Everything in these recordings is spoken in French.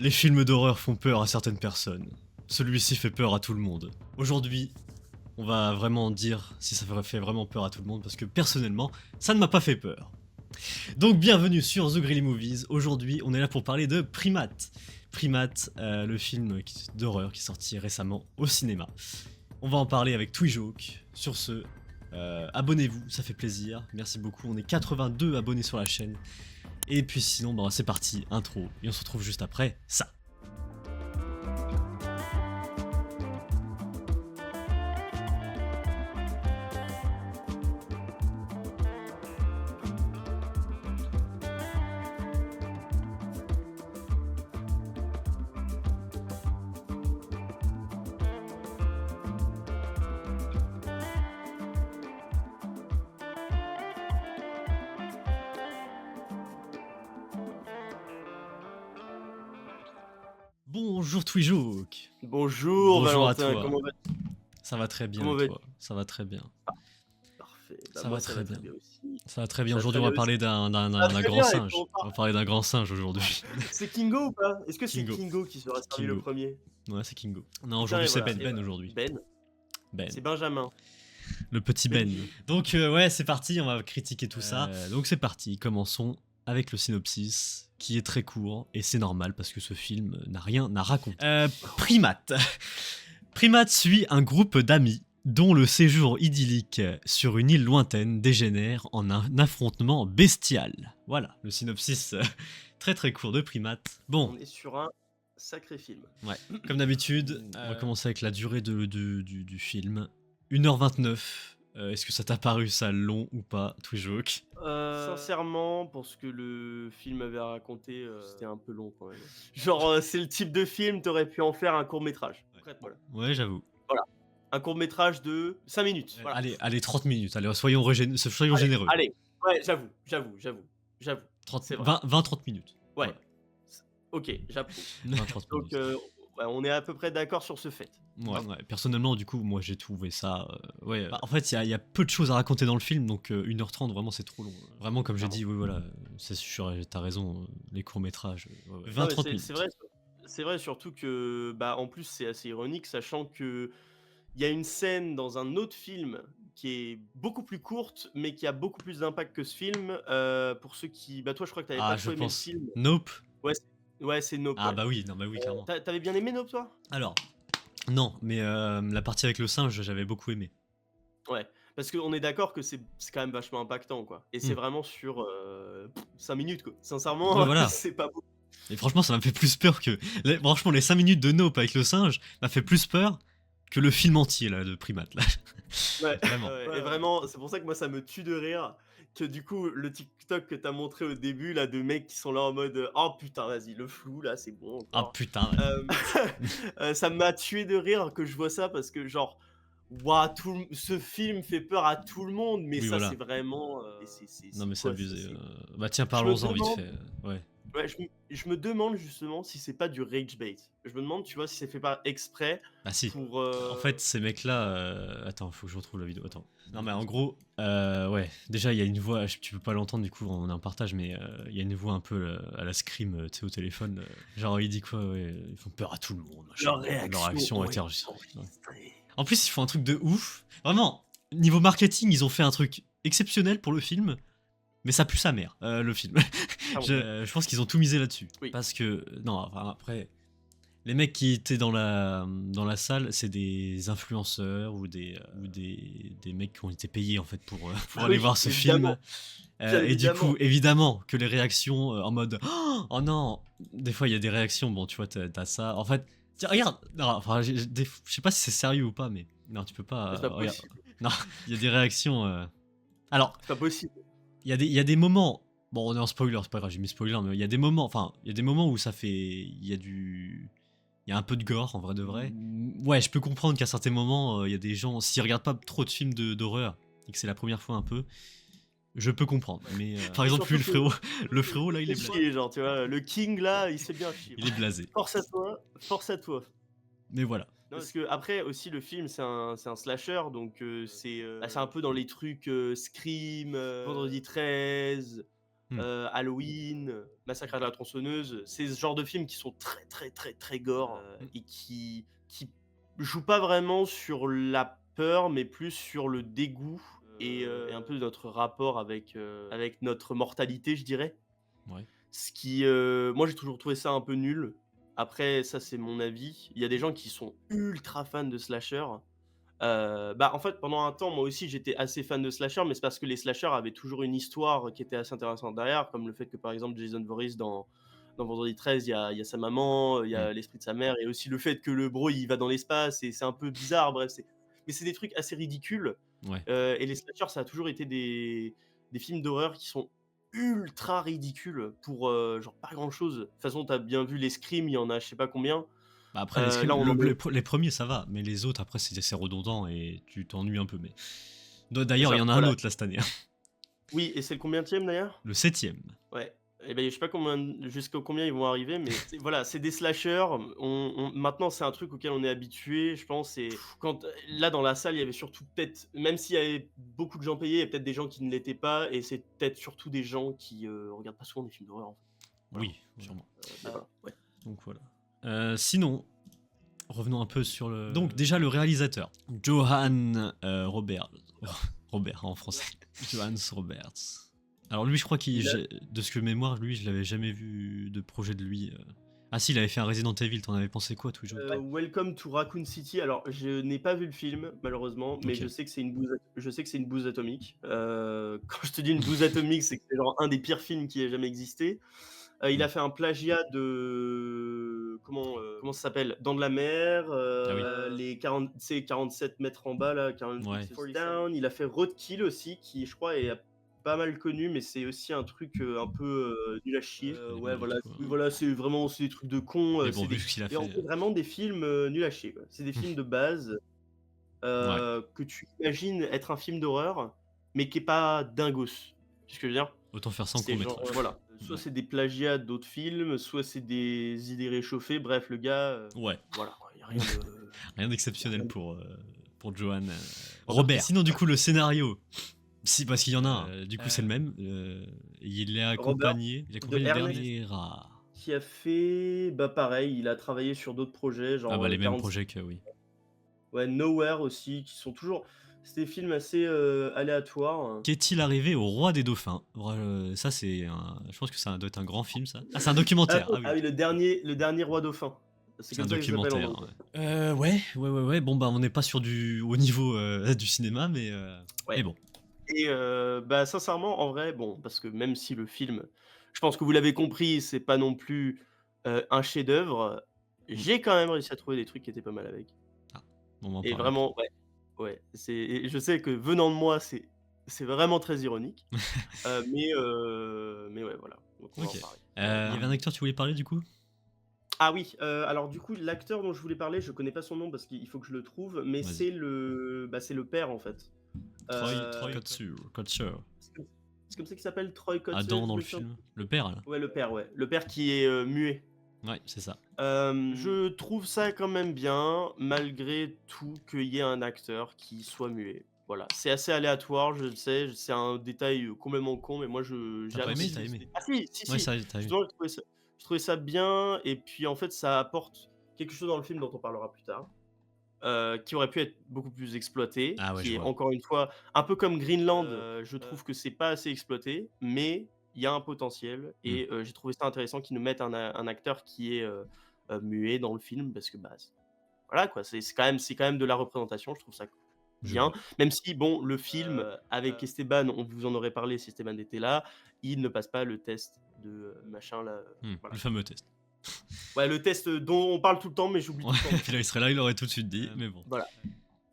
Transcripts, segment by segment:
Les films d'horreur font peur à certaines personnes. Celui-ci fait peur à tout le monde. Aujourd'hui, on va vraiment dire si ça fait vraiment peur à tout le monde parce que personnellement, ça ne m'a pas fait peur. Donc bienvenue sur The Greely Movies. Aujourd'hui, on est là pour parler de Primate. Primate, le film d'horreur qui est sorti récemment au cinéma. On va en parler avec Twijoke. Sur ce, abonnez-vous, ça fait plaisir. Merci beaucoup. On est 82 abonnés sur la chaîne. Et puis sinon, bah, c'est parti, intro. Et on se retrouve juste après ça. Bonjour Twijoke. Bonjour Bonjour à Valentin, toi. comment vas-tu? Ça va très bien Comment et vas-tu? toi? Ça va très bien. Parfait, Ça moi va ça très va très bien. bien aussi. Ça va très bien. Ça va Aujourd'hui, très on bien va aussi. parler d'un Ça va très grand bien et singe. on On va parle parler d'un grand singe aujourd'hui. c'est Kingo ou pas? Est-ce que c'est Kingo. Kingo qui sera servi le Kingo. premier? Ouais, c'est Kingo. Non, Putain aujourd'hui et c'est voilà, Ben aujourd'hui. Ben, Ben. c'est Benjamin. Le petit Ben. Donc ouais, c'est parti, on va critiquer tout ça. Donc c'est parti, commençons avec le synopsis, qui est très court, et c'est normal parce que ce film n'a rien à raconter. Primate. Primate suit un groupe d'amis dont le séjour idyllique sur une île lointaine dégénère en un affrontement bestial. Voilà, le synopsis très très court de Primate. Bon, On est sur un sacré film. ouais, comme d'habitude, on va commencer avec la durée du film. 1h29. Est-ce que ça t'a paru ça long ou pas, Twijoke? Sincèrement, pour ce que le film avait raconté, c'était un peu long quand même. Genre, c'est le type de film, t'aurais pu en faire un court-métrage. Concrètement. Ouais, j'avoue. Voilà, un court-métrage de 5 minutes, voilà. Allez, 30 minutes. Allez, soyons Allez, généreux. allez, ouais, j'avoue. 20-30 minutes. Ouais. Voilà. OK, j'approuve. 20-30 Donc, minutes. ouais, on est à peu près d'accord sur ce fait. Ouais, ouais. Personnellement, du coup, moi j'ai trouvé ça. Ouais. Bah, en fait, il y a peu de choses à raconter dans le film, donc 1h30, vraiment, c'est trop long. Vraiment, comme j'ai dit, oui, voilà, c'est sûr, t'as raison, les courts-métrages. Non, mais 20-30 minutes. c'est vrai surtout que, bah, en plus, c'est assez ironique, sachant qu'il y a une scène dans un autre film qui est beaucoup plus courte, mais qui a beaucoup plus d'impact que ce film. Pour ceux qui bah, toi, je crois que tu avais Ah, pas je trop aimé le pense. film. Nope. Ouais, c'est Nope, Ah, ouais. bah oui, non, bah oui, clairement. Tu avais bien aimé Nope, toi? Alors, non, mais la partie avec le singe, j'avais beaucoup aimé. Ouais, parce qu'on est d'accord que c'est quand même vachement impactant, quoi. Et c'est Mm. vraiment sur 5 minutes, quoi. Ouais, Sincèrement, voilà. c'est pas beau. Et franchement, ça m'a fait plus peur que. Franchement, les 5 minutes de Nope avec le singe m'a fait plus peur que le film entier là, de Primate. Là. Ouais, Vraiment. et vraiment, c'est pour ça que moi ça me tue de rire que du coup le TikTok que t'as montré au débby là de mecs qui sont là en mode oh putain vas-y le flou là c'est bon Ah encore. putain. Ça m'a tué de rire que je vois ça parce que genre waouh ce film fait peur à tout le monde mais Oui, ça voilà. c'est vraiment Non, mais c'est quoi, abusé. Bah, tiens, je me parlons-en vite demande fait. Ouais. ouais, je me demande justement si c'est pas du rage bait. Je me demande tu vois si c'est fait pas exprès Ah, si. pour En fait, ces mecs-là. Attends, faut que je retrouve la vidéo. Attends. Non, mais en gros, ouais. Déjà, il y a une voix. Tu peux pas l'entendre, du coup, on a un partage, mais il y a une voix un peu à la Scream, tu sais, au téléphone. Genre, il dit quoi? Ouais, ils font peur à tout le monde. Machin. Leur réaction a été enregistrée. En plus, ils font un truc de ouf. Vraiment, niveau marketing, ils ont fait un truc exceptionnel pour le film. Mais ça pue sa mère, le film. Ah bon. Je pense qu'ils ont tout misé là-dessus. Oui. Parce que, non, enfin, après, les mecs qui étaient dans la salle, c'est des influenceurs ou des mecs qui ont été payés en fait pour aller Oui, voir ce évidemment. film. Bien Et du évidemment. coup, évidemment que les réactions en mode oh non, des fois il y a des réactions, bon, tu vois, t'as ça. En fait, tiens, regarde, non, enfin, je sais pas si c'est sérieux ou pas, mais non, tu peux pas. C'est pas Regarde. possible. Non, il y a des réactions. Alors, C'est pas possible. il y a des moments. Bon, on est en spoiler, c'est pas grave, j'ai mis spoiler, mais il y a des moments. Enfin, il y a des moments où ça fait. Il y a du. Il y a un peu de gore, en vrai de vrai. Ouais, je peux comprendre qu'à certains moments, il y a des gens. S'ils regardent pas trop de films d'horreur et que c'est la première fois un peu, je peux comprendre. Mais par exemple, lui, le frérot là, il est blasé. chier, genre, tu vois, le King là, il s'est bien chier. Il est blasé. Force à toi, force à toi. Mais voilà. Non, parce que après aussi le film c'est un slasher donc c'est un peu dans les trucs Scream, Vendredi 13, Halloween, Massacre à la tronçonneuse, c'est ce genre de films qui sont très très très très gore et qui jouent pas vraiment sur la peur, mais plus sur le dégoût et un peu notre rapport avec notre mortalité, je dirais. Ouais. Ce qui, moi j'ai toujours trouvé ça un peu nul. Après ça, c'est mon avis. Il y a des gens qui sont ultra fans de slasher. Bah, en fait, pendant un temps, moi aussi, j'étais assez fan de slasher, mais c'est parce que les slashers avaient toujours une histoire qui était assez intéressante derrière, comme le fait que, par exemple, Jason Voorhees dans Vendredi 13, il y a sa maman, il y Mmh. a l'esprit de sa mère et aussi le fait que le bro, il va dans l'espace et c'est un peu bizarre, bref, c'est des trucs assez ridicules, Ouais. et les slashers, ça a toujours été des films d'horreur qui sont ultra ridicules pour, genre pas grand-chose. De toute façon, tu as bien vu les Scream, il y en a je sais pas combien. Bah, après, les Scream, Là, on en est les premiers, ça va, mais les autres, après, c'est redondant et tu t'ennuies un peu. Mais c'est d'ailleurs, il y ça, en a un voilà. autre là cette année, Oui, et c'est le combienième d'ailleurs? le 7e. Ouais, et ben, je sais pas jusqu'à combien ils vont arriver, mais voilà, c'est des slashers. Maintenant, c'est un truc auquel on est habitué, je pense. Et quand là, dans la salle, il y avait surtout peut-être, même s'il y avait beaucoup de gens payés, il y a peut-être des gens qui ne l'étaient pas, et c'est peut-être surtout des gens qui regardent pas souvent des films d'horreur, en fait. Voilà. Oui, sûrement. Mais voilà, ouais. Donc voilà. Sinon, revenons un peu sur le. Donc déjà le réalisateur, Johan Robert. Robert en français. Johannes Roberts. Alors lui, je crois de ce que mémoire, lui, je l'avais jamais vu de projet de lui. Ah si, il avait fait un Resident Evil. T'en avais pensé quoi, toi, Welcome to Raccoon City. Alors, je n'ai pas vu le film, malheureusement, mais Ok. je sais que c'est une bouse atomique. Quand je te dis une bouse atomique, c'est que c'est genre un des pires films qui ait jamais existé. Il a fait un plagiat de comment ça s'appelle? Dans de la mer, Ah oui. les 40 tu sais, 47 mètres en bas là, 40 Ouais. Feet Down. Il a fait Roadkill aussi, qui je crois est pas mal connu, mais c'est aussi un truc, un peu, nul à chier. Ouais, du voilà, tout, oui, voilà, c'est des trucs de cons, Mais bon, c'est vu des ce qu'il a et en fait. fait, vraiment des films, nuls à chier, quoi. C'est des films de base, Ouais. que tu imagines être un film d'horreur, mais qui est pas dingos. Tu vois ce que je veux dire? Autant faire sans C'est court genre, métrage. voilà, soit Ouais. c'est des plagiats d'autres films, soit c'est des idées réchauffées. Bref, le gars, Ouais. voilà quoi, il y a rien de Rien d'exceptionnel pour Johan Oh, Robert. Sinon, du coup, le scénario. Si, parce qu'il y en a un. Du coup, c'est le même. Il est Robert accompagné. Il est de accompagné de Ernest, dernier rare. qui a fait, bah, pareil, il a travaillé sur d'autres projets, Ah genre, bah les mêmes 47 projets que oui. ouais, Nowhere aussi, qui sont toujours c'est des films assez, aléatoires. Qu'est-il arrivé au roi des dauphins? Ça c'est je pense que ça doit être un grand film ça. Ah c'est un Ah documentaire. oui, Ah ah oui. oui, le dernier roi dauphin. C'est C'est un comme ça que ça s'appelle en documentaire. anglais. Ouais. Bon bah on n'est pas sur du haut niveau du cinéma mais Ouais. bon. Et bah, sincèrement, en vrai, bon, parce que même si le film, je pense que vous l'avez compris, c'est pas non plus, un chef-d'œuvre, j'ai quand même réussi à trouver des trucs qui étaient pas mal avec. Ah, on va en Et parler après. vraiment, ouais, ouais, et je sais que venant de moi, c'est vraiment très ironique, mais ouais, voilà, donc on va Ok. en parler. Il y avait un acteur tu voulais parler du coup? Ah oui, alors du coup, l'acteur dont je voulais parler, je connais pas son nom parce qu'il faut que je le trouve, mais Vas-y. c'est le père, en fait. Troy Kotsur. C'est comme ça qu'il s'appelle? Troy Kotsur, Adam dans il le me semble? film. Le père là. Ouais, le père, ouais. Le père qui est, muet. Ouais c'est ça. Je trouve ça quand même bien, malgré tout, qu'il y ait un acteur qui soit muet. Voilà, c'est assez aléatoire, je le sais, c'est un détail, complètement con, mais moi j'ai T'as pas aimé? apprécié. T'as aimé? Ah si, Ouais si, ça t'as aimé. justement, je trouvais ça bien, et puis en fait, ça apporte quelque chose dans le film dont on parlera plus tard, qui aurait pu être beaucoup plus exploité, Ah ouais je qui est vois. encore une fois un peu comme Greenland, je trouve que c'est pas assez exploité, mais il y a un potentiel, et j'ai trouvé ça intéressant qu'ils nous mettent un acteur qui est, muet dans le film, parce que, bah, voilà quoi, c'est quand même de la représentation, je trouve ça Je bien. vois. Même si bon, le film, avec Esteban, on vous en aurait parlé si Esteban était là, il ne passe pas le test de, machin là, voilà. Le fameux test. Ouais, le test, dont on parle tout le temps, mais j'oublie tout le temps. Puis là il serait là, il aurait tout de suite dit, mais bon. Voilà,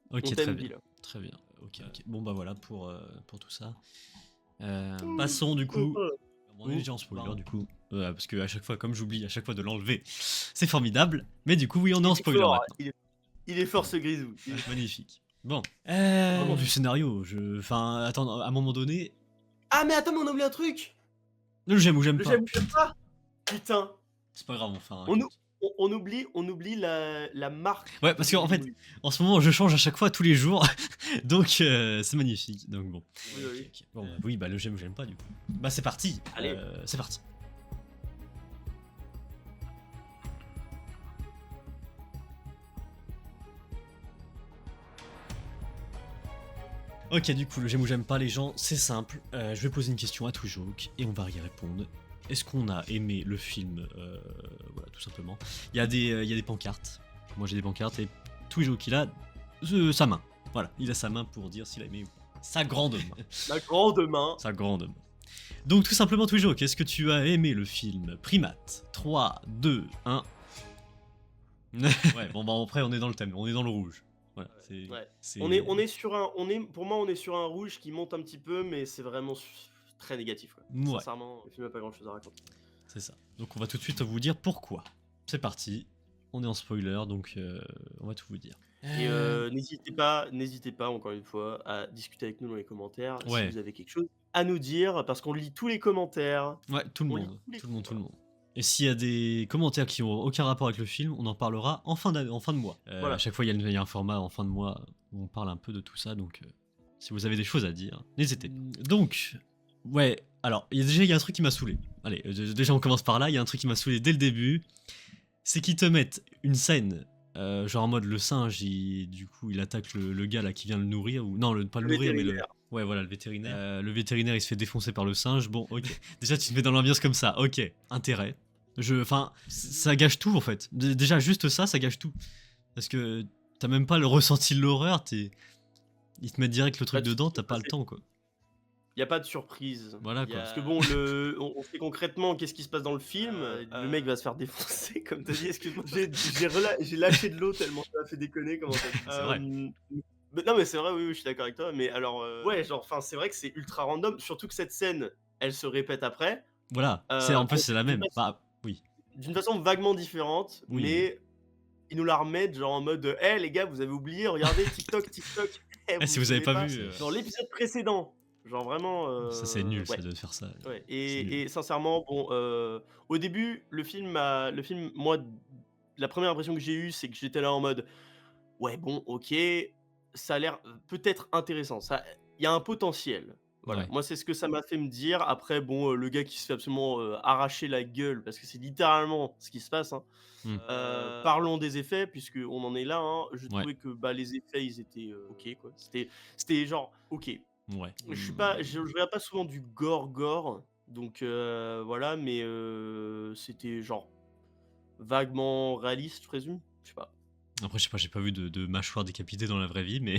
Ok, on très t'aime bien. Bill. Très bien. Ok. Bon bah voilà pour tout ça. Passons du coup. On est déjà en spoiler du coup. Parce que à chaque fois, comme j'oublie à chaque fois de l'enlever, c'est formidable. Mais du coup, oui, on est en spoiler Fort, maintenant. il est fort ce grisou. Magnifique. Bon. Du scénario, enfin, attends, à un moment donné, Ah mais attends, mais on a oublié un truc! le j'aime ou j'aime Le pas. j'aime ou j'aime pas? Putain, C'est pas grave, enfin. on on oublie la marque Ouais, que parce vous qu'en avez fait, voulu. en ce moment, je change à chaque fois, tous les jours, donc c'est magnifique. Donc bon. Oui, oui, oui. Ok. Bon, bah, oui, bah le j'aime ou j'aime pas du coup. Bah c'est parti. Allez. C'est parti. Ok, du coup, le j'aime ou j'aime pas les gens, c'est simple. Je vais poser une question à tout joke et on va y répondre. Est-ce qu'on a aimé le film Voilà, tout simplement. Il y a des pancartes. Moi j'ai des pancartes et tout joke il a sa main. Voilà, il a sa main pour dire s'il a aimé ou pas. Sa grande main. La grande main. Sa grande main. Donc tout simplement tout joke, est-ce que tu as aimé le film Primate 3, 2, 1 Ouais, bon bah après on est dans le thème, on est dans le rouge. Voilà, Ouais. c'est... Pour moi, on est sur un rouge qui monte un petit peu, mais c'est vraiment très négatif, quoi. Ouais, Sincèrement, le film a pas grand chose à raconter. c'est ça. Donc on va tout de suite vous dire pourquoi. C'est parti, on est en spoiler, donc on va tout vous dire. Et n'hésitez pas, encore une fois, à discuter avec nous dans les commentaires si Ouais, vous avez quelque chose à nous dire, parce qu'on lit tous les commentaires. ouais, tout le On lit monde, tous les tout le monde, tout le voilà. monde. Et s'il y a des commentaires qui ont aucun rapport avec le film, on en parlera en fin de mois. À Voilà. chaque fois, il y a un format en fin de mois où on parle un peu de tout ça, donc si vous avez des choses à dire, n'hésitez pas. Donc, ouais, alors, il y a un truc qui m'a saoulé. Allez, déjà on commence par là, il y a un truc qui m'a saoulé dès le début, c'est qu'ils te mettent une scène, genre en mode le singe, du coup, il attaque le gars là qui vient le nourrir, ou non, pas le Le nourrir, mais le... vétérinaire. Ouais, voilà, le vétérinaire. Le vétérinaire, il se fait défoncer par le singe. Bon, ok. Déjà, tu te mets dans l'ambiance comme ça. Ok. Intérêt. Enfin, ça gâche tout, en fait. Déjà, juste ça, ça gâche tout. Parce que t'as même pas le ressenti de l'horreur. Ils te mettent direct le truc dedans, t'as pas le temps, quoi. Il y a pas de surprise. Voilà, quoi. Parce que bon, on sait concrètement qu'est-ce qui se passe dans le film. Le mec va se faire défoncer, comme tu as dit. Excuse-moi, j'ai lâché de l'eau tellement ça m'a fait déconner. Comment t'as dit. C'est vrai. Non, mais c'est vrai, oui, oui, je suis d'accord avec toi. Mais alors, ouais, genre, enfin, c'est vrai que c'est ultra random. Surtout que cette scène, elle se répète après. Voilà. En plus, c'est la même. Bah, oui. D'une façon vaguement différente, Oui. mais ils nous la remettent genre en mode hé les gars, vous avez oublié, regardez TikTok, TikTok. Si vous avez pas vu. Dans l'épisode précédent. Genre vraiment. Ça, c'est nul, ça, Ouais. de faire ça. Ouais. C'est nul. Et sincèrement, bon, au début, moi, la première impression que j'ai eue, c'est que j'étais là en mode ouais, bon, ok, ça a l'air peut-être intéressant. Il y a un potentiel. Voilà. Ouais. Moi, c'est ce que ça m'a fait me dire. Après, bon, le gars qui se fait absolument arracher la gueule, parce que c'est littéralement ce qui se passe. Hein. Hmm. Parlons des effets, puisqu'on en est là. Hein. Je Ouais. trouvais que bah, les effets, ils étaient ok, quoi. C'était genre ok. Ouais. Je regarde pas souvent du gore, donc voilà, mais c'était genre vaguement réaliste, je présume. Je sais pas. Après, je sais pas, j'ai pas vu de mâchoire décapitée dans la vraie vie, mais,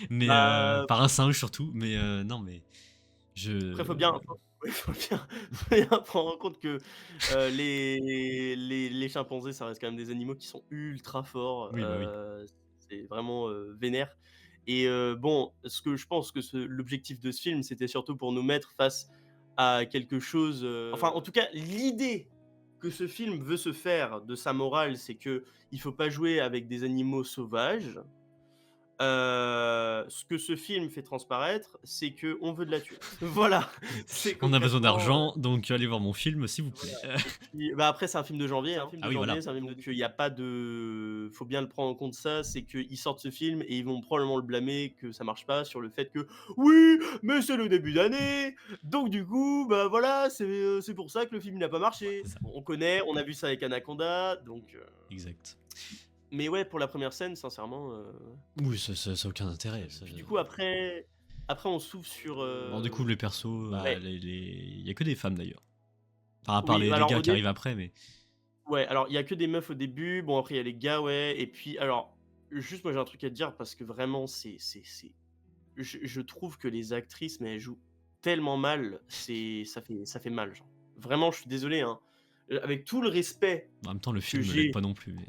mais Bah, par un singe surtout. Mais non, mais après, faut bien prendre en compte que les chimpanzés, ça reste quand même des animaux qui sont ultra forts. Oui, bah oui. C'est vraiment vénère. Et bon, ce que je pense que l'objectif de ce film, c'était surtout pour nous mettre face à quelque chose. Enfin, en tout cas, l'idée que ce film veut se faire de sa morale, c'est que il faut pas jouer avec des animaux sauvages. Ce que ce film fait transparaître, c'est qu'on veut de la thune. Voilà, c'est On a besoin concrètement, d'argent, donc allez voir mon film, s'il vous plaît. voilà. Et puis, bah, après, c'est un film de janvier, hein. Ah oui, voilà. C'est un film de il y a pas de faut bien le prendre en compte ça, c'est qu'ils sortent ce film et ils vont probablement le blâmer que ça marche pas sur le fait que: «Oui, mais c'est le début d'année, donc du coup, bah, voilà, c'est pour ça que le film n'a pas marché». C'est ça. Bon, on connaît, on a vu ça avec Anaconda, donc Exact. mais ouais, pour la première scène, sincèrement, Oui, ça a aucun intérêt. puis du coup après on s'ouvre sur, On découvre les persos, ouais. il y a que des femmes d'ailleurs. Enfin, à part Oui, les alors gars au qui dé arrivent après, mais... ouais, alors il y a que des meufs au début, bon après il y a les gars, ouais, et puis alors, juste moi j'ai un truc à te dire parce que vraiment je trouve que les actrices, mais elles jouent tellement mal, ça fait mal, genre. Vraiment, je suis désolé, hein, avec tout le respect En même temps, le que film ne l'aide j'ai pas non plus. Mais...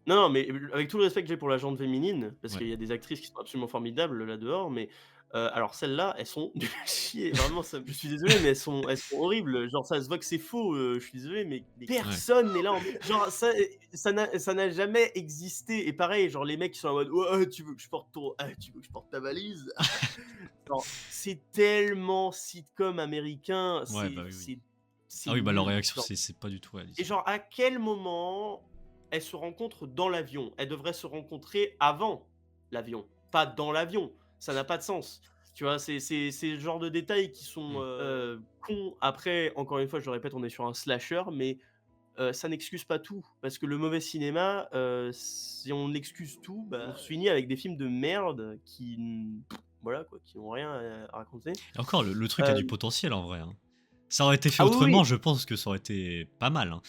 non, non, mais avec tout le respect que j'ai pour la gente féminine, parce Ouais. qu'il y a des actrices qui sont absolument formidables là dehors, mais alors celles-là, elles sont nulles à chier. Vraiment, je suis désolé, mais elles sont horribles. Genre, ça se voit que c'est faux. Je suis désolé, mais personne n'est là en mode. Genre, ça n'a jamais existé. Et pareil, genre, les mecs qui sont en mode ouais, tu veux que je porte tu veux que je porte ta valise Genre, c'est tellement sitcom américain. Ouais, bah oui, oui. c'est Ah oui, bah leur nul. réaction, Genre c'est pas du tout et réaliste. genre à quel moment elles se rencontrent dans l'avion? Elles devraient se rencontrer avant l'avion, pas dans l'avion. Ça n'a pas de sens. Tu vois? C'est le genre de détails qui sont, Mmh. cons. Après, encore une fois, je le répète, on est sur un slasher, mais ça n'excuse pas tout. Parce que le mauvais cinéma, si on excuse tout, bah, on se finit avec des films de merde qui voilà quoi, qui n'ont rien à raconter. Et encore, le truc a du Hem, potentiel en vrai, hein. Ça aurait été fait ah oui, oui! autrement, je pense que ça aurait été pas mal, hein.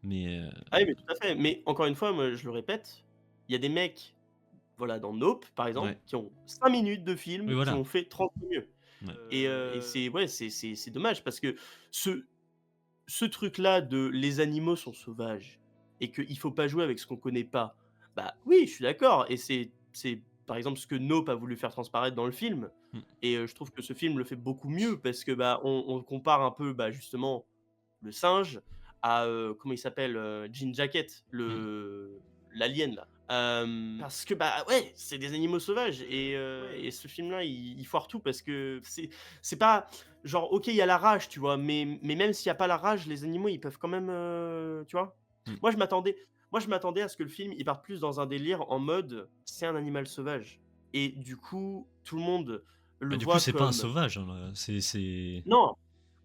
Mais Ah oui, mais tout à fait. Mais encore une fois, moi, je le répète, il y a des mecs, voilà, dans Nope, par exemple, ouais, qui ont 5 minutes de oui, film, qui ont voilà. fait 30 fois mieux. Ouais. Et c'est ouais, c'est dommage parce que ce ce truc-là de les animaux sont sauvages et qu'il faut pas jouer avec ce qu'on connaît pas, bah, oui, je suis d'accord et c'est par exemple ce que Nope a voulu faire transparaître dans le film Mmh. et je trouve que ce film le fait beaucoup mieux parce que, bah, on compare un peu, bah, justement le singe à, comment il s'appelle? Jean Jacket, Mmh. le l'alien là. Parce que, bah, ouais, c'est des animaux sauvages et ce film-là, il foire tout parce que c'est pas genre, OK, il y a la rage, tu vois? Mais même s'il y a pas la rage, les animaux, ils peuvent quand même, tu vois? Mmh. Moi, je m'attendais moi, je m'attendais à ce que le film, il parte plus dans un délire en mode: «C'est un animal sauvage» et du coup, tout le monde le Bah, du coup, voit c'est pas un comme sauvage, hein, là, c'est non!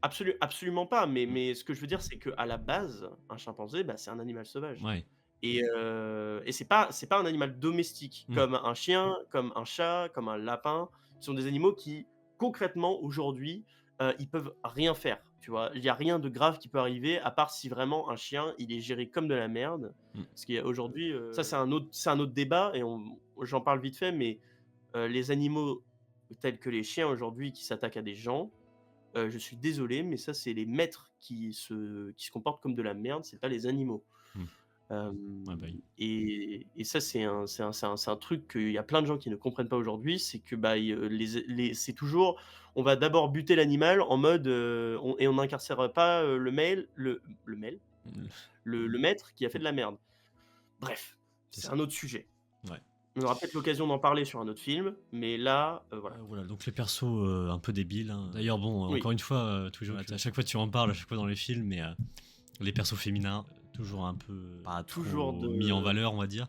Absolument pas, mmh, mais ce que je veux dire, c'est qu'à la base, un chimpanzé, bah, c'est un animal sauvage ouais. et c'est pas un animal domestique Mmh. comme un chien, comme un chat, comme un lapin. Ce sont des animaux qui, concrètement, aujourd'hui, ils peuvent rien faire, tu vois? Il y a rien de grave qui peut arriver à part si vraiment un chien, il est géré comme de la merde. Mmh. Parce qu'aujourd'hui, ça c'est un autre débat et on j'en parle vite fait, mais les animaux tels que les chiens aujourd'hui qui s'attaquent à des gens, je suis désolé, mais ça, c'est les maîtres qui se comportent comme de la merde, c'est pas les animaux. Mmh. Ouais, bah, oui. Et ça, c'est un truc qu'il y a plein de gens qui ne comprennent pas aujourd'hui, c'est que, bah, les c'est toujours on va d'abord buter l'animal en mode, on n'incarcère pas, le mâle? Mmh, Le maître qui a fait de la merde. Bref, c'est c'est ça. un autre sujet. Ouais. On aura peut-être l'occasion d'en parler sur un autre film, mais là, voilà. Voilà, donc les persos, un peu débiles, hein. D'ailleurs, bon, Oui, encore une fois, toujours à chaque fois tu en parles, à chaque fois dans les films, mais les persos féminins, toujours un peu pas toujours trop mis en de valeur, on va dire.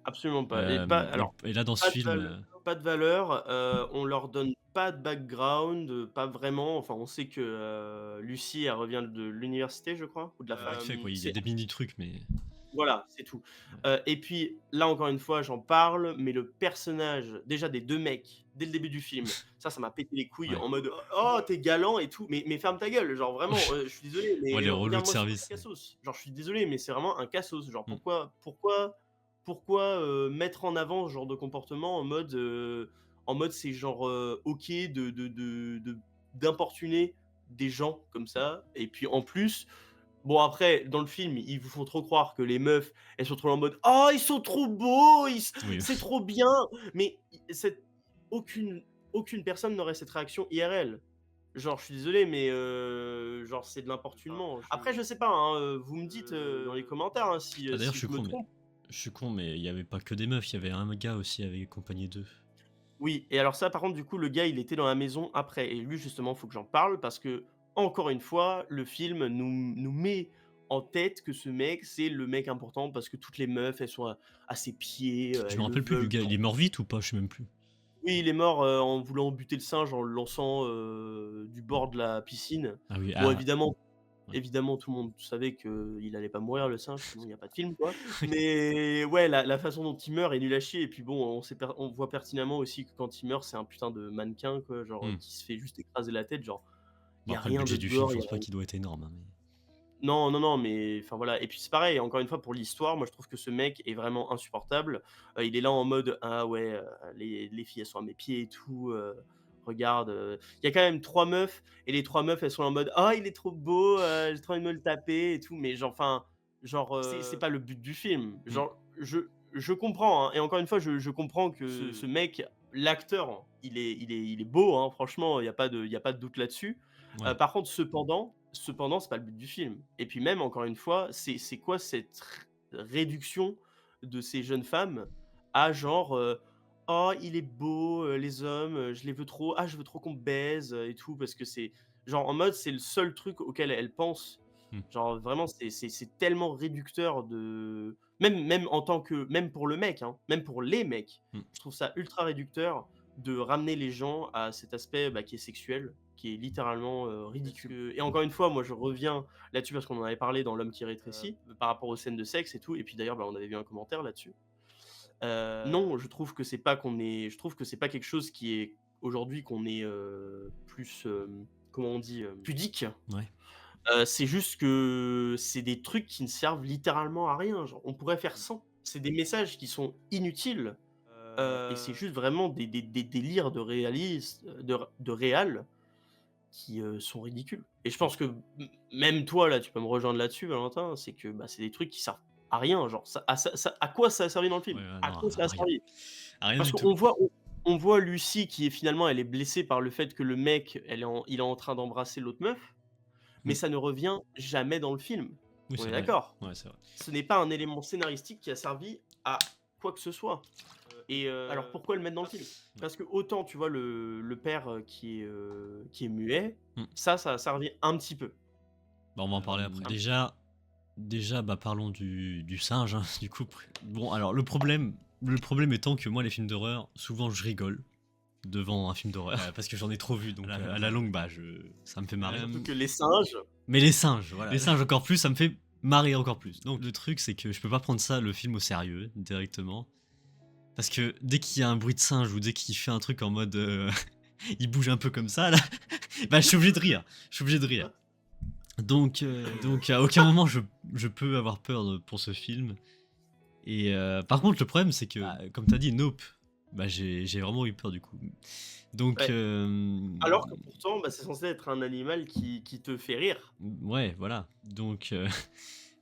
absolument pas et pas alors Et là, dans ce pas de film, valeur pas de valeur, on leur donne pas de background, pas vraiment. Enfin, on sait que, Lucie, elle revient de l'université, je crois, ou de la fac. vite fait, quoi, il y a C'est des mini trucs, mais voilà, c'est tout. ouais. Et puis, là, encore une fois, j'en parle, mais le personnage, déjà des 2 mecs, dès le début du film, ça m'a pété les couilles Ouais. en mode: «Oh, tu es galant et tout», mais ferme ta gueule, genre vraiment, je suis désolé, Ouais, mais les relous de regarde-moi ce service. cassos. Genre, je suis désolé, mais c'est vraiment un cassos. Genre, Mmh. pourquoi, mettre en avant ce genre de comportement en mode c'est genre, OK d'importuner des gens comme ça et puis en plus, bon après, dans le film, ils vous font trop croire que les meufs, elles sont trop en mode: «Oh, ils sont trop beaux, Oui. c'est trop bien!» mais cette aucune aucune personne n'aurait cette réaction IRL. Genre, je suis désolé, mais genre, c'est de l'importunement. Après, je sais pas, hein, vous me dites, dans les commentaires, hein, Ah d'ailleurs, si je me trompe. je suis con, mais il y avait pas que des meufs, il y avait un gars aussi avec accompagné d'eux. Oui et alors ça, par contre, du coup, le gars, il était dans la maison après et lui, justement, faut que j'en parle parce que encore une fois, le film nous met en tête que ce mec, c'est le mec important parce que toutes les meufs, elles sont à ses pieds, Je me elles le rappelle plus du veulent gars, il genre est mort vite ou pas? Je sais même plus. oui, il est mort, en voulant buter le singe en le lançant, du bord de la piscine. Ah oui, Bon, ah ouais. évidemment, tout le monde savait qu'il allait pas mourir le singe, sinon il y a pas de film, quoi. Mais ouais, la façon dont il meurt est nulle à chier et puis bon, on voit pertinemment aussi que quand il meurt, c'est un putain de mannequin, quoi, genre, Mmh. qui se fait juste écraser la tête, genre, il Bon y a après le rien de budget du film, gore, je il y pense a pas rien qu'il doit être énorme, hein, mais non, non, non, mais enfin voilà et puis c'est pareil, encore une fois pour l'histoire, moi je trouve que ce mec est vraiment insupportable. Il est là en mode: «Ah ouais, les filles elles sont à mes pieds et tout, regarde, il y a quand même 3 meufs et les 3 meufs elles sont en mode: «Oh il est trop beau, j'ai trop envie de me le taper et tout», mais genre enfin, genre, c'est pas le but du film. mmh, Genre je comprends, hein et encore une fois je comprends que ce mec, l'acteur, il est beau, hein, franchement, il y a pas de doute là-dessus. ouais. Par contre, cependant, c'est pas le but du film. Et puis même, encore une fois, c'est quoi cette réduction de ces jeunes femmes à genre, «Oh, il est beau, les hommes, je les veux trop. Ah, je veux trop qu'on me baise», et tout parce que c'est Genre en mode, c'est le seul truc auquel elle pense. Mmh. Genre vraiment, c'est tellement réducteur de même en tant que même pour le mec, hein, même pour les mecs, Mmh. je trouve ça ultra réducteur de ramener les gens à cet aspect, bah, qui est sexuel, qui est littéralement, ridicule. Et encore une fois, moi je reviens là-dessus parce qu'on en avait parlé dans L'homme qui rétrécit, par rapport aux scènes de sexe et tout et puis d'ailleurs, bah, on avait vu un commentaire là-dessus. Non, je trouve que c'est pas quelque chose qui est aujourd'hui qu'on est, plus, comment on dit? Pudique. Ouais. C'est juste que c'est des trucs qui ne servent littéralement à rien, genre, on pourrait faire sans. C'est des messages qui sont inutiles, et c'est juste vraiment des délires de réalis de réal qui, sont ridicules et je pense que même toi, là, tu peux me rejoindre là-dessus, Valentin, c'est que, bah, c'est des trucs qui servent à rien, genre à quoi ça a servi dans le Ouais, film? ouais, À non, quoi ça a rien. servi? Rien Parce du tout. qu'on voit Lucie qui est finalement elle est blessée par le fait que le mec, il est en train d'embrasser l'autre meuf, mais Mmh. ça ne revient jamais dans le film. Oui, On c'est est vrai. d'accord? Ouais, c'est vrai. Ce n'est pas un élément scénaristique qui a servi à quoi que ce soit. Et alors pourquoi le mettre dans le film? Parce que autant tu vois le père, qui est muet, Mmh. ça a servi un petit peu. Bah, on va en parler après. Un Déjà, bah, parlons du singe, hein, du coup. Bon, alors le problème étant que moi, les films d'horreur, souvent je rigole devant un film d'horreur parce que j'en ai trop vu, donc à la longue, bah, ça me fait marrer. surtout que les singes, Mais les singes, voilà. Les singes encore plus, ça me fait marrer encore plus. Donc le truc, c'est que je peux pas prendre ça, le film, au sérieux, directement. Parce que dès qu'il y a un bruit de singe ou dès qu'il fait un truc en mode... il bouge un peu comme ça, là, bah je suis obligé de rire. Je suis obligé de rire. Donc à aucun moment je peux avoir peur pour ce film. Et par contre, le problème, c'est que, bah, comme t'as dit, Nope, bah, j'ai vraiment eu peur du coup. Donc, ouais, alors que pourtant, bah, c'est censé être un animal qui te fait rire. ouais, voilà. Donc,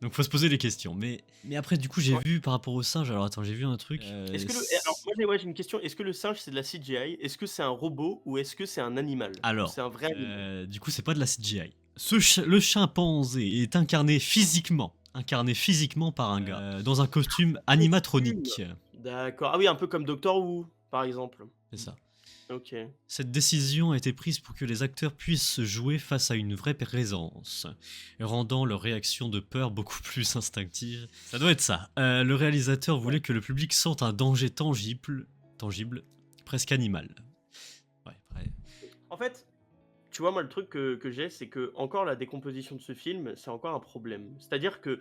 donc faut se poser les questions. Mais après, du coup, j'ai Ouais. vu par rapport au singe. Alors attends, j'ai vu un truc. Est-ce que alors moi j'ai une question, est-ce que le singe c'est de la CGI? Est-ce que c'est un robot ou est-ce que c'est un animal? Ou Alors, c'est un vrai animal? du coup, c'est pas de la CGI. Le chimpanzé est incarné physiquement par un gars dans un costume animatronique. D'accord. Ah oui, un peu comme Doctor Who, par exemple. C'est ça. OK. Cette décision a été prise pour que les acteurs puissent jouer face à une vraie présence, rendant leur réaction de peur beaucoup plus instinctive. Ça doit être ça. Le réalisateur voulait que le public sente un danger tangible, presque animal. Ouais, après. En fait, tu vois, moi, le truc que j'ai, c'est que encore la décomposition de ce film, c'est encore un problème. C'est-à-dire que,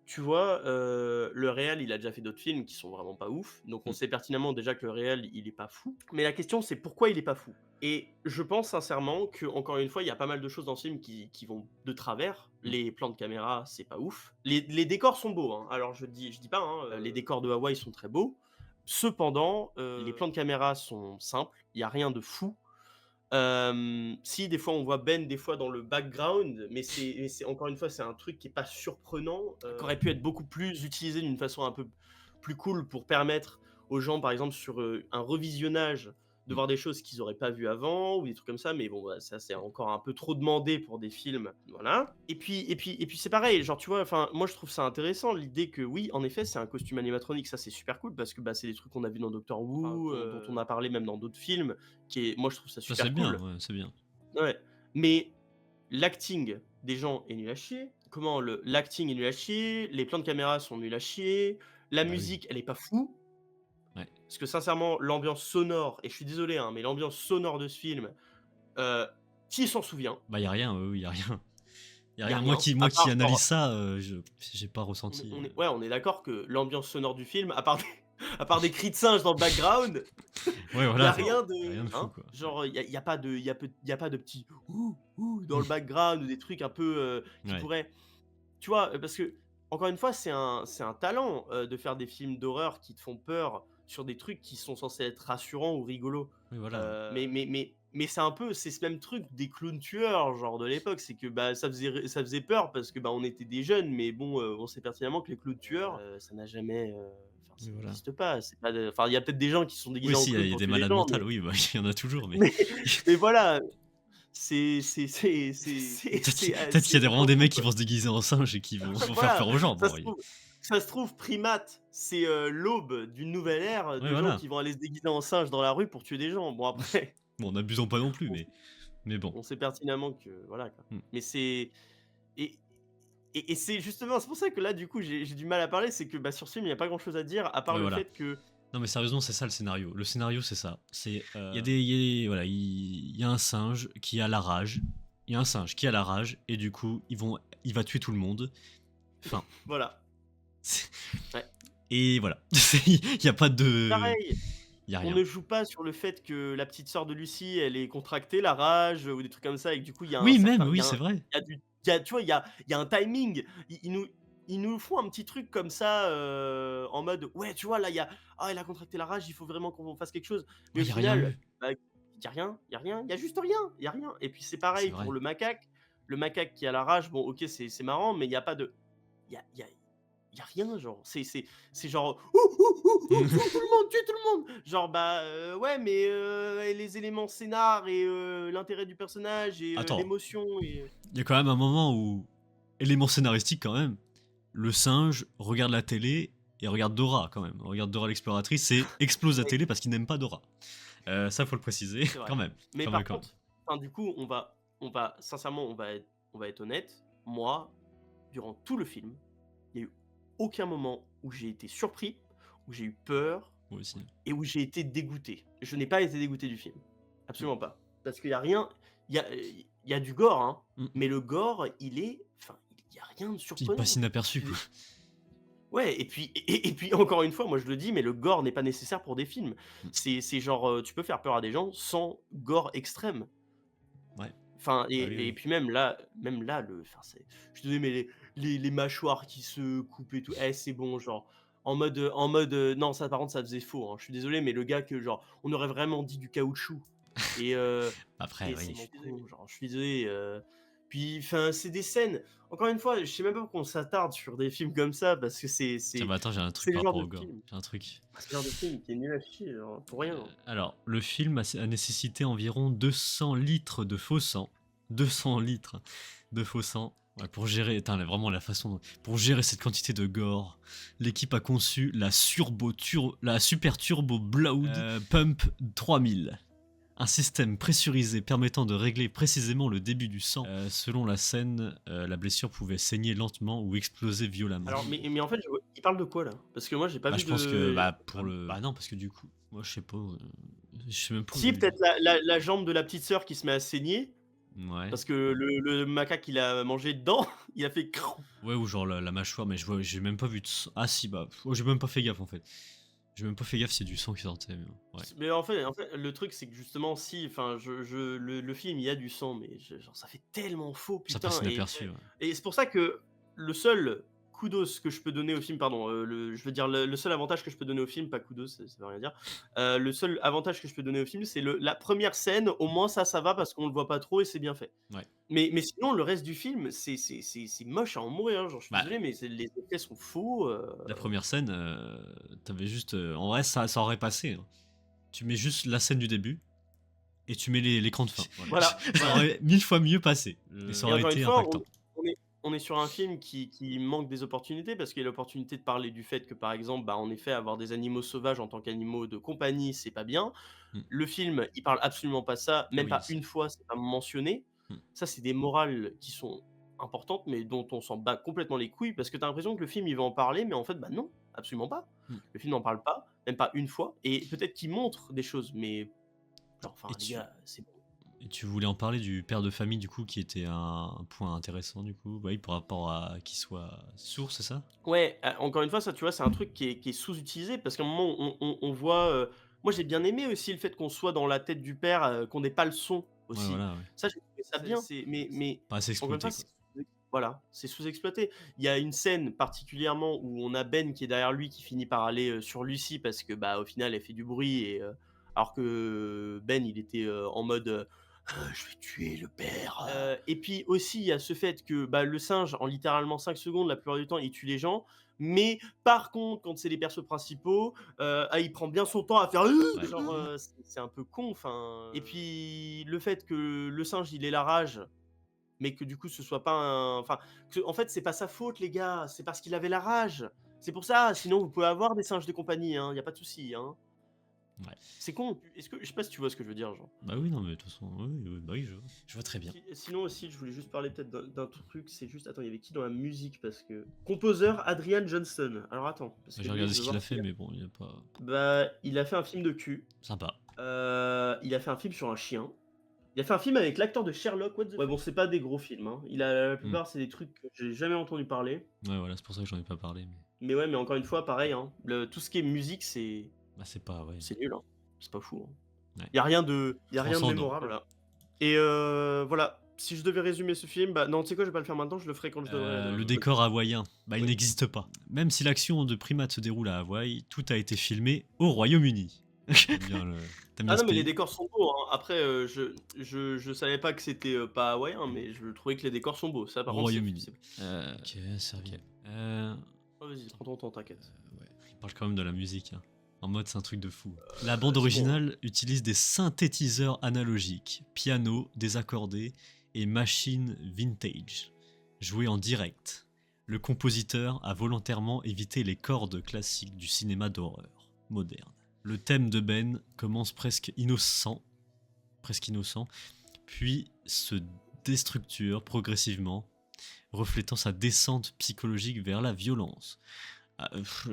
tu vois, le réal, il a déjà fait d'autres films qui sont vraiment pas ouf, donc on Mm. sait pertinemment déjà que le réal, il est pas fou. Mais la question, c'est pourquoi il est pas fou? Et je pense sincèrement que encore une fois, il y a pas mal de choses dans ce film qui vont de travers. Mm. Les plans de caméra, c'est pas ouf. Les décors sont beaux, hein. Alors je dis pas, hein, les décors de Hawaï sont très beaux. Cependant, les plans de caméra sont simples, il y a rien de fou. Si des fois on voit Ben des fois dans le background, mais c'est encore une fois, c'est un truc qui est pas surprenant, qui aurait pu être beaucoup plus utilisé d'une façon un peu plus cool pour permettre aux gens, par exemple, sur, un revisionnage, de Mm. voir des choses qu'ils auraient pas vues avant ou des trucs comme ça, mais bon, bah, ça, c'est encore un peu trop demandé pour des films, voilà. Et puis c'est pareil, genre, tu vois, enfin, moi, je trouve ça intéressant l'idée que oui, en effet, c'est un costume animatronique, ça, c'est super cool parce que, bah, c'est des trucs qu'on a vus dans Doctor Who, dont on a parlé même dans d'autres films, qui est moi, je trouve ça Ça, c'est super bien, cool. ouais, c'est bien. Ouais, mais l'acting des gens est nul à chier. Comment le l'acting est nul à chier, les plans de caméra sont nuls à chier, la Bah oui. musique, elle est pas fou. Ouais. Parce que sincèrement, l'ambiance sonore, et je suis désolé, hein, mais l'ambiance sonore de ce film, heu, qui s'en souvient? Bah, y a rien, oui, y a rien. Y a Il y a rien. Moi rien, qui, à moi qui part analyse genre ça, j'ai pas ressenti. on est d'accord que l'ambiance sonore du film, à part des à part des cris de singe dans le background, Ouais, il y a voilà. rien Y a rien de de fou, hein? quoi. Genre, il y a pas de il y a pas de petits «ouh, ouh» dans le background ou des trucs un peu, qui Ouais. pourraient tu vois? Parce que encore une fois, c'est un talent, de faire des films d'horreur qui te font peur sur des trucs qui sont censés être rassurants ou rigolos. Oui, voilà. Mais c'est un peu c'est ce même truc des clowns tueurs, genre, de l'époque. C'est que, bah, ça faisait peur parce que, bah, on était des jeunes, mais bon, on sait pertinemment que les clowns tueurs, ça n'a jamais, enfin, Oui, ça voilà. n'existe pas. C'est pas de enfin, il y a peut-être des gens qui se sont déguisés Oui, en si, clown y a pour des tuer les malades gens, mentales, oui, bah, il y en a toujours, mais mais mais voilà, peut-être qu'il y a c'est vraiment des beaucoup, mecs qui quoi. vont se déguiser en singe et qui vont faire Voilà, peur aux gens. ça Bon, se trouve ça se trouve Primate, c'est, l'aube d'une nouvelle ère ouais, de gens voilà. qui vont aller se déguiser en singe dans la rue pour tuer des gens. Bon après, Bon, n'abusons pas non plus, on mais Mais bon. On sait pertinemment que voilà, quoi. Mmh. Mais c'est et et c'est justement c'est pour ça que là, du coup, j'ai du mal à parler, c'est que, bah, sur ce film, il y a pas grand chose à dire à part Ouais, le voilà. fait que Non, mais sérieusement, c'est ça le scénario. Le scénario, c'est ça. Voilà, il y a un singe qui a la rage. Il y a un singe qui a la rage, et du coup, il va tuer tout le monde. Enfin, voilà. c'est- Ouais. et voilà. Il y a pas de, Pareil, il y a on rien. ne joue pas sur le fait que la petite sœur de Lucie, elle ait contracté la rage, ou des trucs comme ça et que du coup, il y a un Oui, même, certain oui, c'est vrai. il y a tu vois, il y a un timing. Ils nous font un petit truc comme ça, en mode: «Ouais, tu vois, là, il y a ah, elle a contracté la rage, il faut vraiment qu'on fasse quelque chose». Mais Ouais, au il y a rien final, eu. bah, il y a rien, il y a rien, il y a juste rien, il y a rien et puis c'est C'est pareil vrai. pour le macaque. Le macaque qui a la rage, bon, OK, c'est marrant, mais il y a pas de il y a rien, genre, c'est genre: «Ouh, ouh, ouh, ouh, tue tout le monde, tue tout le monde!» genre, bah, ouais, mais et les éléments scénar et l'intérêt du personnage et Attends, l'émotion et il y a quand même un moment où, élément scénaristique quand même, le singe regarde la télé et regarde Dora quand même. Regarde Dora l'exploratrice et explose la ouais, télé parce qu'il n'aime pas Dora. Ça, faut le préciser, c'est vrai. quand même. Mais Quand même, par quand même. contre, enfin, du coup, on va sincèrement, on va être honnête. Moi, durant tout le film, il y a eu aucun moment où j'ai été surpris, où j'ai eu peur Moi aussi. et où j'ai été dégoûté. Je n'ai pas été dégoûté du film. Mm. Absolument pas. Parce qu'il y a rien, il y a du gore, hein, Mm. mais le gore, il est enfin, il y a rien de Il passe surprenant. inaperçu, Je suis quoi. dé ouais et puis encore une fois, moi je le dis, mais le gore n'est pas nécessaire pour des films. Mm. C'est genre, tu peux faire peur à des gens sans gore extrême. Ouais. Enfin Bah oui, et oui. puis même là, le enfin c'est je suis désolé, mais les mâchoires qui se coupent et tout, eh c'est bon, genre en mode, non ça par contre ça faisait faux, hein. Je suis désolé, mais le gars que genre, on aurait vraiment dit du caoutchouc et Après, et c'est oui. mon con, genre je suis désolé, puis enfin c'est des scènes encore une fois, je sais même pas pourquoi on s'attarde sur des films comme ça parce que Tiens, bah attends, j'ai un truc c'est le par genre rapport de au gore. film J'ai un truc. c'est le genre de film qui est nul à chier, genre pour rien. Alors, le film a nécessité environ 200 litres de faux sang. 200 litres de faux sang. Ouais, pour gérer, putain, vraiment la façon pour gérer cette quantité de gore, l'équipe a conçu la Super Turbo Blood Pump 3000. Un système pressurisé permettant de régler précisément le début du sang. Selon la scène, la blessure pouvait saigner lentement ou exploser violemment. Alors mais en fait, je vois il parle de quoi là? Parce que moi j'ai pas Bah, vu je pense que de pour le. Bah non, parce que du coup, moi je sais pas. Je sais même pas. si peut-être la jambe de la petite sœur qui se met à saigner, Ouais. parce que le macaque il a mangé dedans, il a fait crrrr. Ouais, ou genre la mâchoire, mais j'ai même pas vu de sang. Ah si, bah, j'ai même pas fait gaffe en fait. J'ai même pas fait gaffe s'il y a du sang qui sortait. Mais ouais. Mais en fait, le truc c'est que justement si, enfin je le film il y a du sang, mais genre ça fait tellement faux Ça passe putain inaperçu. Ouais. et c'est pour ça que le seul kudos que je peux donner au film, pardon, je veux dire le seul avantage que je peux donner au film, pas kudos, ça veut rien dire. Le seul avantage que je peux donner au film, c'est la première scène, au moins ça va parce qu'on le voit pas trop et c'est bien fait. Ouais. Mais sinon le reste du film, c'est moche à en mourir, hein, genre je suis Bah, désolé mais c'est les effets sont faux, la première scène, t'avais juste. En vrai, ça aurait passé. Hein. Tu mets juste la scène du début et tu mets l'écran de fin. voilà, Ça voilà. aurait 1000 fois mieux passé. Et ça Et aurait encore une été fois, impactant. on est sur un film qui manque des opportunités parce qu'il y a l'opportunité de parler du fait que, par exemple, bah, en effet, avoir des animaux sauvages en tant qu'animaux de compagnie, c'est pas bien. Mm. Le film, il parle absolument pas ça, Ah même oui, pas une fois, c'est pas mentionné. Mm. Ça, c'est des morales qui sont importantes, mais dont on s'en bat complètement les couilles parce que tu as l'impression que le film, il va en parler, mais en fait, bah non, absolument pas. Mm. Le film n'en parle pas, même pas une fois, et peut-être qu'il montre des choses, mais genre, enfin, Et les gars, c'est bon. Et tu voulais en parler du père de famille, du coup, qui était un point intéressant, du coup, oui, par rapport à qu'il soit sourd, c'est ça? Ouais, encore une fois, ça, tu vois, c'est un truc qui est sous-utilisé parce qu'à un moment, on voit, moi, j'ai bien aimé aussi le fait qu'on soit dans la tête du père, qu'on ait pas le son Ouais, aussi. voilà, ouais. Ça, j'ai trouvé ça bien, mais Pas assez encore une fois, exploité, quoi. voilà, c'est sous-exploité. Il y a une scène particulièrement où on a Ben qui est derrière lui, qui finit par aller, sur Lucie parce que, bah, au final, elle fait du bruit et alors que Ben, il était, en mode, «Je vais tuer le père», et puis aussi, il y a ce fait que, bah, le singe, en littéralement 5 secondes, la plupart du temps, il tue les gens. Mais par contre, quand c'est les persos principaux, ah, il prend bien son temps à faire Ouais. genre, c'est un peu con, enfin et puis le fait que le singe, il ait la rage, mais que du coup, ce soit pas un enfin, que en fait, c'est pas sa faute, les gars, c'est parce qu'il avait la rage. C'est pour ça, sinon vous pouvez avoir des singes de compagnie, hein, il y a pas de souci, hein. Ouais. C'est con. Je sais pas si tu vois ce que je veux dire, genre. Bah oui, non, mais de toute façon, oui, bah oui, je vois très bien. Sinon aussi, je voulais juste parler peut-être d'un truc. C'est juste, attends, il y avait qui dans la musique? Parce que composeur Adrian Johnson. Alors attends, parce que J'ai lui, regardé je ce veux qu'il a voir fait, mais bon, il a pas. Bah, il a fait un film de cul. Sympa. Il a fait un film sur un chien. Il a fait un film avec l'acteur de Sherlock. What the... Ouais, bon, c'est pas des gros films. Hein. La plupart, c'est des trucs que j'ai jamais entendu parler. Ouais, voilà, c'est pour ça que j'en ai pas parlé. Mais ouais, mais encore une fois, pareil. Hein, tout ce qui est musique, c'est Bah, c'est pas, ouais. c'est nul. Hein. C'est pas fou. Hein. Ouais. Y a rien de Transcendant. mémorable. Voilà. Et voilà. Si je devais résumer ce film, bah non, tu sais quoi, je vais pas le faire maintenant, je le ferai quand je devrais. Le décor hawaïen, bah, il Oui. n'existe pas. Même si l'action de Primate se déroule à Hawaï, tout a été filmé au Royaume-Uni. T'aimes bien Ah ce non, mais les pays. décors sont beaux. Hein. Après, je savais pas que c'était pas hawaïen, mais je trouvais que les décors sont beaux. Ça, par Au contre, Royaume-Uni. Ok, servi. Oh, vas-y, prends ton temps, t'inquiète. Ouais, il parle quand même de la musique. Hein. En mode, c'est un truc de fou. La bande c'est originale utilise des synthétiseurs analogiques, piano désaccordé et machines vintage, jouées en direct. Le compositeur a volontairement évité les cordes classiques du cinéma d'horreur moderne. Le thème de Ben commence presque innocent, puis se déstructure progressivement, reflétant sa descente psychologique vers la violence. Ah,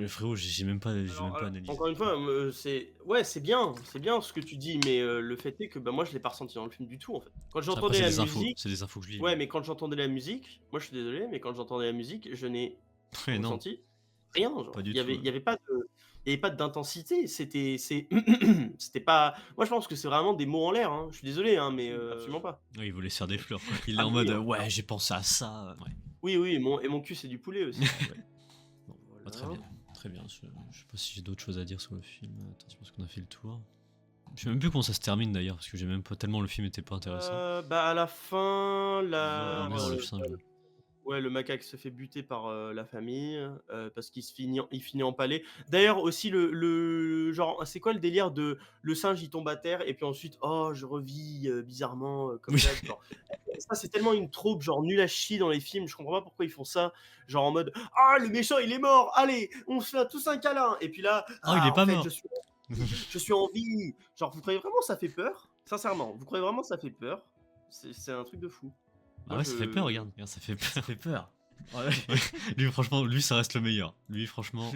frérot, j'ai même pas analysé. Encore une fois, c'est bien ce que tu dis, mais le fait est que bah, moi je l'ai pas ressenti dans le film du tout en fait. Quand j'entendais la musique, C'est des infos que je lis. ouais, mais quand j'entendais la musique, moi je suis désolé, mais quand j'entendais la musique, je n'ai Ouais, non, ressenti rien. Genre. pas du Il y avait, tout. il y avait pas de, il y avait pas d'intensité. C'était pas. Moi je pense que c'est vraiment des mots en l'air. Hein. Je suis désolé, hein, mais absolument pas. Ouais, il voulait se faire des fleurs. Quoi. Il est Ah en oui, mode hein. ouais, j'ai pensé à ça. Ouais. Oui, et mon cul c'est du poulet aussi. Ouais. Bon, Voilà. bah, très bien. Je sais pas si j'ai d'autres choses à dire sur le film. Attends, je pense qu'on a fait le tour. Je sais même plus comment ça se termine d'ailleurs, parce que j'ai même pas tellement le film était pas intéressant. Bah à la fin, Ah, merde, le singe. ouais, le macaque se fait buter par la famille parce qu'il il finit empalé. D'ailleurs aussi genre, c'est quoi le délire de le singe il tombe à terre et puis ensuite oh je revis bizarrement comme Oui. ça. Genre, ça c'est tellement une troupe genre nulle à chier dans les films. Je comprends pas pourquoi ils font ça. Genre en mode ah le méchant il est mort. Allez on se fait tous un câlin et puis là Il est pas en fait, mort. je suis en vie. Genre vous croyez vraiment ça fait peur? Sincèrement vous croyez vraiment ça fait peur? C'est un truc de fou. Ah ouais, ça fait peur, regarde. Ça fait peur. Ouais. Lui, franchement, ça reste le meilleur. Lui, franchement.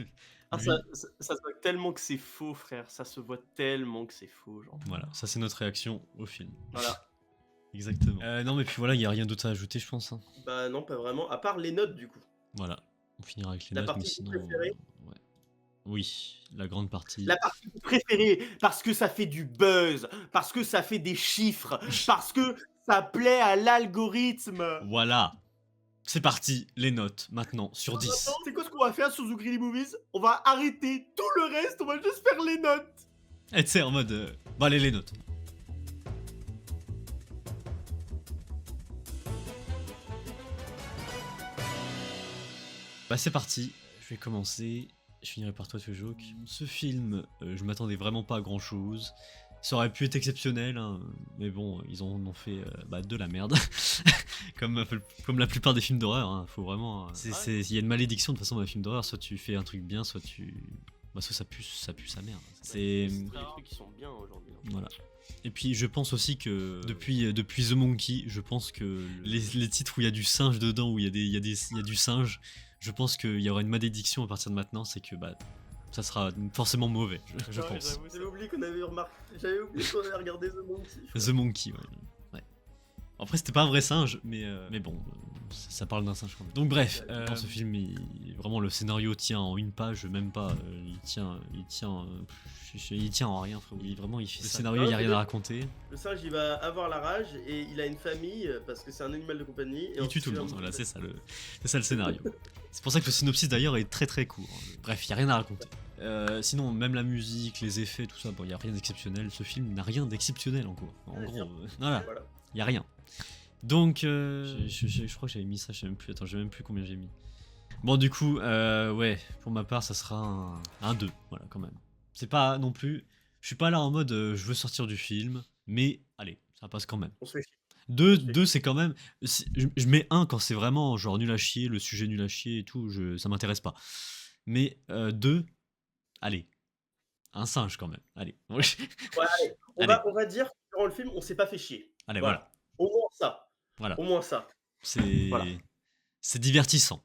Ah, ça se voit tellement que c'est faux, frère. Ça se voit tellement que c'est faux, genre. Voilà, ça c'est notre réaction au film. Voilà. Exactement. Non, mais puis voilà, il n'y a rien d'autre à ajouter, je pense. Hein. Bah non, pas vraiment. À part les notes, du coup. Voilà, on finira avec les La notes, mais partie sinon. préférée Ouais. Oui, la grande partie. La partie préférée, parce que ça fait du buzz, parce que ça fait des chiffres, parce que ça plaît à l'algorithme. Voilà. C'est parti, les notes, maintenant, sur 10. Maintenant, c'est quoi ce qu'on va faire sur Zucchini Movies? On va arrêter tout le reste, on va juste faire les notes. Et tu sais, en mode. Bon, allez, les notes. Bah, c'est parti. Je vais commencer. Je finirai par toi, Joke. Ce film, je m'attendais vraiment pas à grand chose. Ça aurait pu être exceptionnel, hein, mais bon, ils en ont fait de la merde. comme la plupart des films d'horreur, hein, faut vraiment. Il y a une malédiction de toute façon dans les films d'horreur, soit tu fais un truc bien, soit soit ça pue sa mère. C'est des trucs qui sont bien aujourd'hui. Voilà. Et puis je pense aussi que depuis The Monkey, je pense que les titres où il y a du singe dedans, où il y a du singe, je pense qu'il y aura une malédiction à partir de maintenant, c'est que ça sera forcément mauvais, je pense. J'avais oublié qu'on avait regardé The Monkey. The Monkey, ouais. Après, c'était pas un vrai singe, mais bon, ça parle d'un singe quand même. Donc bref, dans ce film, vraiment le scénario tient en une page, même pas, il tient en rien, frérot. Le scénario, il y a rien à raconter. Le singe, il va avoir la rage et il a une famille parce que c'est un animal de compagnie. Et il tue tout le monde, voilà, c'est ça le scénario. C'est pour ça que le synopsis d'ailleurs est très très court. Bref, il y a rien à raconter. Sinon, même la musique, les effets, tout ça, bon, il y a rien d'exceptionnel. Ce film n'a rien d'exceptionnel en gros. En gros, voilà, il y a rien. Donc, je crois que j'avais mis ça, je sais même plus. Attends, je sais même plus combien j'ai mis. Bon, du coup, ouais, pour ma part, ça sera un 2, voilà, quand même. C'est pas non plus. Je suis pas là en mode je veux sortir du film, mais allez, ça passe quand même. On se fait chier. 2, c'est quand même. Je mets 1 quand c'est vraiment genre nul à chier, le sujet nul à chier et tout, ça m'intéresse pas. Mais 2, allez, Un singe quand même. Allez. Ouais, allez, Allez, on va dire que durant le film, on s'est pas fait chier. allez, voilà. Voilà. Au moins ça. Voilà. Au moins ça. Voilà. C'est divertissant.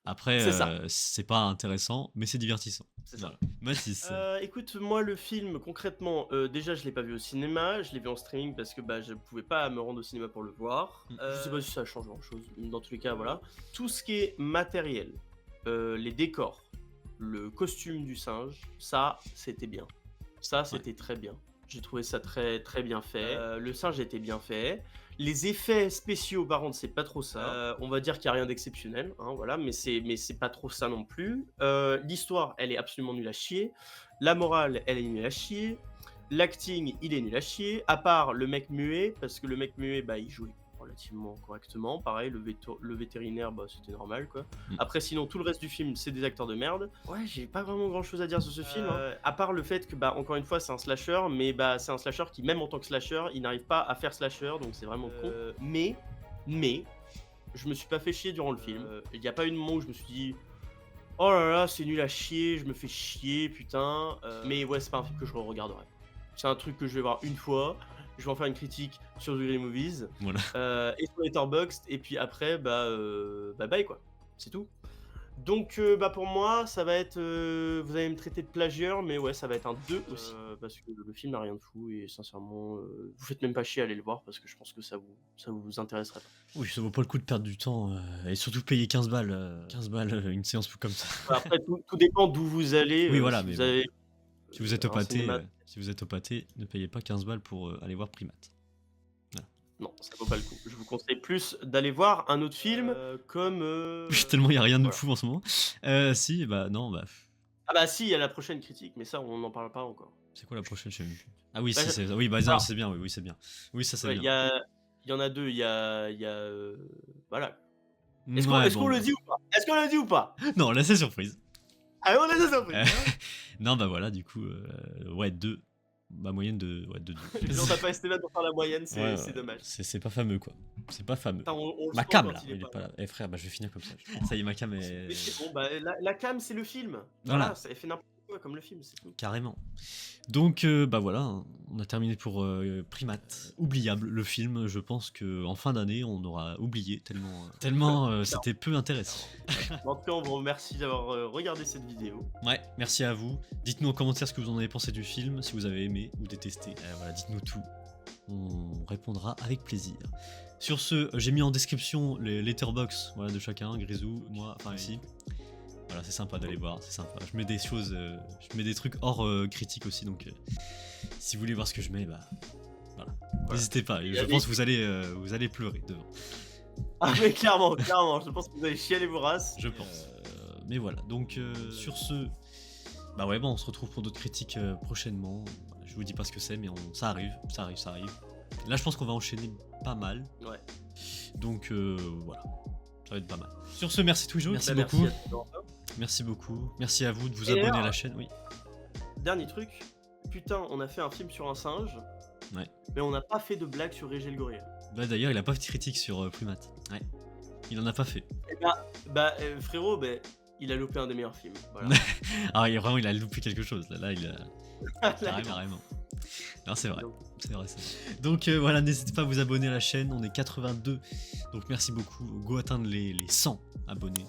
Après, C'est ça. c'est pas intéressant, mais c'est divertissant. C'est ça. Voilà. Mathis. Écoute, moi, le film, concrètement, déjà, je l'ai pas vu au cinéma, je l'ai vu en streaming parce que bah, je pouvais pas me rendre au cinéma pour le voir. Je sais pas si ça change grand-chose. Dans tous les cas, voilà. Tout ce qui est matériel, les décors, le costume du singe, ça, c'était bien. Ça, c'était très bien. J'ai trouvé ça très, très bien fait. Le singe était bien fait. Les effets spéciaux, par contre, c'est pas trop ça. On va dire qu'il n'y a rien d'exceptionnel, hein, voilà, mais c'est pas trop ça non plus. L'histoire, elle est absolument nulle à chier. La morale, elle est nulle à chier. L'acting, il est nul à chier. À part le mec muet, parce que le mec muet, bah, il jouait relativement correctement. Pareil, le vétérinaire, bah, c'était normal, quoi. Après, sinon, tout le reste du film, c'est des acteurs de merde. Ouais, j'ai pas vraiment grand chose à dire sur ce film. À part le fait que, bah, encore une fois, c'est un slasher, mais bah, c'est un slasher qui, même en tant que slasher, il n'arrive pas à faire slasher, donc c'est vraiment con. Mais, je me suis pas fait chier durant le film. Il n'y a pas eu de moment où je me suis dit, oh là là, c'est nul à chier, je me fais chier, putain. Mais ouais, c'est pas un film que je re-regarderai. C'est un truc que je vais voir une fois. Je vais en faire une critique sur The Grey Movies Voilà. et sur Letterboxd, et puis après, bah bye quoi. C'est tout. Donc, bah pour moi, ça va être. Vous allez me traiter de plagieur, mais ouais, ça va être un 2 aussi. Parce que le film n'a rien de fou, et sincèrement, vous faites même pas chier à aller le voir parce que je pense que ça vous intéresserait pas. Oui, ça vaut pas le coup de perdre du temps. Et surtout payer 15 balles. 15 balles, une séance comme ça. Après, tout dépend d'où vous allez. Oui, voilà, si mais vous bon. avez, Si vous êtes au un pâté, cinéma- ne payez pas 15 balles pour aller voir Primate. Non, ça vaut pas le coup. Je vous conseille plus d'aller voir un autre film comme. Tellement il y a rien de voilà. fou en ce moment. Si, bah non, bah. Ah bah si, il y a la prochaine critique, mais ça, on n'en parle pas encore. C'est quoi la prochaine, je sais même plus. Ah oui, Bah, si, c'est ça. Oui, bah non, alors, c'est bien, oui, c'est bien. Oui, ça c'est ouais, bien. il y en a deux. Il y a voilà. Ouais, Est-ce qu'on bon, le dit ou pas? Est-ce qu'on le dit ou pas? Non, là c'est surprise. Allez, on a des surprises. Non, bah voilà, du coup, ouais, 2. Bah, moyenne de. Ouais, 2. On t'a pas Esteban pour faire la moyenne, c'est Ouais, dommage. c'est pas fameux, quoi. C'est pas fameux. Putain, on le Ma sent cam, quand là, il est il est pas pas là. là. Eh frère, bah je vais finir comme ça. Ça y est, ma cam est. Mais c'est bon, bah, la cam, c'est le film. Voilà. Voilà, ça fait n'importe quoi comme le film, c'est tout. Carrément. Donc, bah voilà, hein, on a terminé pour Primate. Oubliable, le film. Je pense qu'en fin d'année, on aura oublié tellement c'était peu intéressant. En tout cas, on vous remercie d'avoir regardé cette vidéo. Ouais, merci à vous. Dites-nous en commentaire ce que vous en avez pensé du film, si vous avez aimé ou détesté. Voilà, dites-nous tout. On répondra avec plaisir. Sur ce, j'ai mis en description les letterbox, voilà, de chacun, Grisou, moi, enfin ici. Voilà, c'est sympa d'aller voir, c'est sympa. Je mets des choses, je mets des trucs hors critique aussi, donc si vous voulez voir ce que je mets, bah voilà. N'hésitez pas. Je pense que vous allez pleurer devant. Ah mais clairement, je pense que vous allez chialer vos races. Je pense. Mais voilà, donc sur ce, bah ouais, bon, on se retrouve pour d'autres critiques prochainement. Voilà, je vous dis pas ce que c'est, mais ça arrive. Là, je pense qu'on va enchaîner pas mal. Ouais. Donc voilà, ça va être pas mal. Sur ce, merci Twijo, merci Bah, beaucoup. Merci Merci beaucoup. Merci à vous de vous Et abonner alors, à la chaîne. Oui. Dernier truc, putain, on a fait un film sur un singe, Ouais. mais on n'a pas fait de blague sur Régel Gorilla. Bah d'ailleurs, il a pas fait de critique sur Primate. Ouais. Il en a pas fait. Et bah frérot, bah, il a loupé un des meilleurs films. Voilà. Ah, il a loupé quelque chose. Là, il a. Carrément. Non, c'est vrai. C'est vrai. Donc voilà, n'hésitez pas à vous abonner à la chaîne. On est 82. Donc merci beaucoup. Go atteindre les 100 abonnés.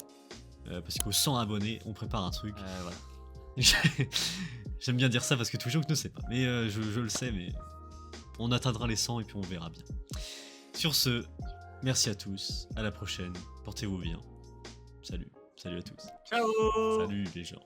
Parce qu'aux 100 abonnés, on prépare un truc. Voilà. J'aime bien dire ça parce que toujours que ne sait pas. Mais je le sais, mais on atteindra les 100 et puis on verra bien. Sur ce, merci à tous. À la prochaine. Portez-vous bien. Salut. Salut à tous. Ciao. Salut les gens.